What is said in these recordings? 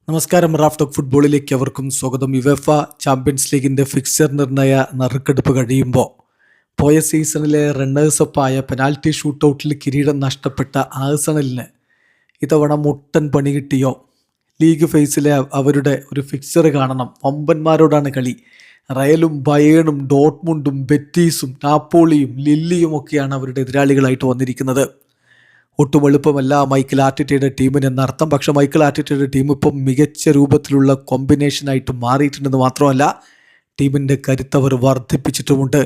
നമസ്കാരം. Raf talk ഫുട്ബോളിലേക്ക് അവർക്കും സ്വാഗതം. യുവേഫ ചാമ്പ്യൻസ് ലീഗിൻ്റെ ഫിക്സർ നിർണയ നറുക്കെടുപ്പ് കഴിയുമ്പോൾ പോയ സീസണിലെ റണ്ണേഴ്സപ്പായ പെനാൽറ്റി ഷൂട്ടൗട്ടിൽ കിരീടം നഷ്ടപ്പെട്ട ആഴ്സണലിന് ഇത്തവണ മുട്ടൻ പണി കിട്ടിയോ? ലീഗ് ഫേസിലെ അവരുടെ ഒരു ഫിക്സർ കാണണം. വമ്പന്മാരോടാണ് കളി. റയലും ബയേണും ഡോട്ട്മുണ്ടും ബെറ്റീസും നാപ്പോളിയും ലില്ലിയും ഒക്കെയാണ് അവരുടെ എതിരാളികളായിട്ട് വന്നിരിക്കുന്നത്. ഒട്ടും എളുപ്പമല്ല മൈക്കൽ ആർട്ടിറ്റയുടെ ടീമിന് എന്നർത്ഥം. പക്ഷേ മൈക്കൽ ആർട്ടിറ്റയുടെ ടീം ഇപ്പം മികച്ച രൂപത്തിലുള്ള കോമ്പിനേഷനായിട്ട് മാറിയിട്ടുണ്ടെന്ന് മാത്രമല്ല, ടീമിൻ്റെ കരുത്തവർ വർദ്ധിപ്പിച്ചിട്ടുമുണ്ട്.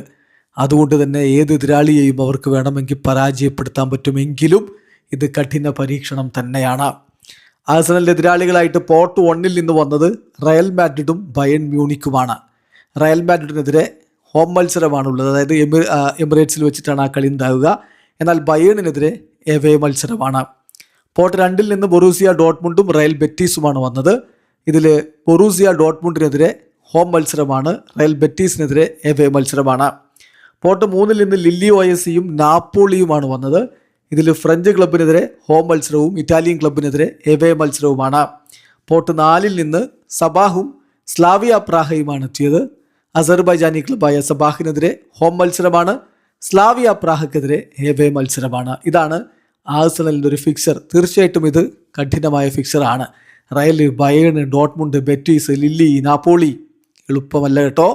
അതുകൊണ്ട് തന്നെ ഏത് എതിരാളിയെയും അവർക്ക് വേണമെങ്കിൽ പരാജയപ്പെടുത്താൻ പറ്റുമെങ്കിലും ഇത് കഠിന പരീക്ഷണം തന്നെയാണ്. ആഴ്സണലിൻ്റെ എതിരാളികളായിട്ട് പോർട്ട് 1 നിന്ന് വന്നത് റയൽ മാഡ്രിഡും ബയേൺ മ്യൂണിക്കുമാണ്. റയൽ മാഡ്രിഡിനെതിരെ ഹോം മത്സരമാണുള്ളത്, അതായത് എമിറേറ്റ്സിൽ വെച്ചിട്ടാണ് ആ കളി ഉണ്ടാവുക. എന്നാൽ ബയേണിനെതിരെ എവേ മത്സരമാണ്. പോർട്ട് 2 നിന്ന് ബൊറൂസിയ ഡോട്ട്മുണ്ടും റയൽ ബെറ്റീസുമാണ് വന്നത്. ഇതിൽ ബൊറൂസിയ ഡോട്ട്മുണ്ടിനെതിരെ ഹോം മത്സരമാണ്, റയൽ ബെറ്റീസിനെതിരെ എവേ മത്സരമാണ്. പോർട്ട് 3 നിന്ന് ലില്ലി OSയും നാപ്പോളിയുമാണ് വന്നത്. ഇതിൽ ഫ്രഞ്ച് ക്ലബിനെതിരെ ഹോം മത്സരവും ഇറ്റാലിയൻ ക്ലബിനെതിരെ എവേ മത്സരവുമാണ്. പോർട്ട് 4 നിന്ന് സബാഹും സ്ലാവിയ പ്രാഹയുമാണ് എത്തിയത്. അസർബൈജാനി ക്ലബായ സബാഹിനെതിരെ ഹോം മത്സരമാണ്, സ്ലാവിയ പ്രാഹക്കെതിരെ എവേ മത്സരമാണ്. ഇതാണ് ആഴ്സണലിൻ്റെ ഒരു ഫിക്സർ. തീർച്ചയായിട്ടും ഇത് കഠിനമായ ഫിക്സറാണ്. Real, Bayern, Dortmund, Betis, Lille, Napoli എളുപ്പമല്ല കേട്ടോ.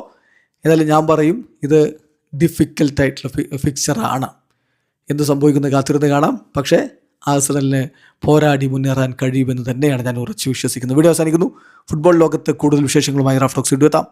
ഏതായാലും ഞാൻ പറയും ഇത് ഡിഫിക്കൽട്ടായിട്ടുള്ള ഫിക്സറാണ്. എന്ത് സംഭവിക്കുന്നത് കാത്തിരുന്ന് കാണാം. പക്ഷേ ആഴ്സണലിന് പോരാടി മുന്നേറാൻ കഴിയുമെന്ന് തന്നെയാണ് ഞാൻ ഉറച്ചു വിശ്വസിക്കുന്നത്. വീഡിയോ അവസാനിക്കുന്നു. ഫുട്ബോൾ ലോകത്ത് കൂടുതൽ വിശേഷങ്ങളുമായി റാഫ് ടോക്സ് വീഡിയോ എത്താം.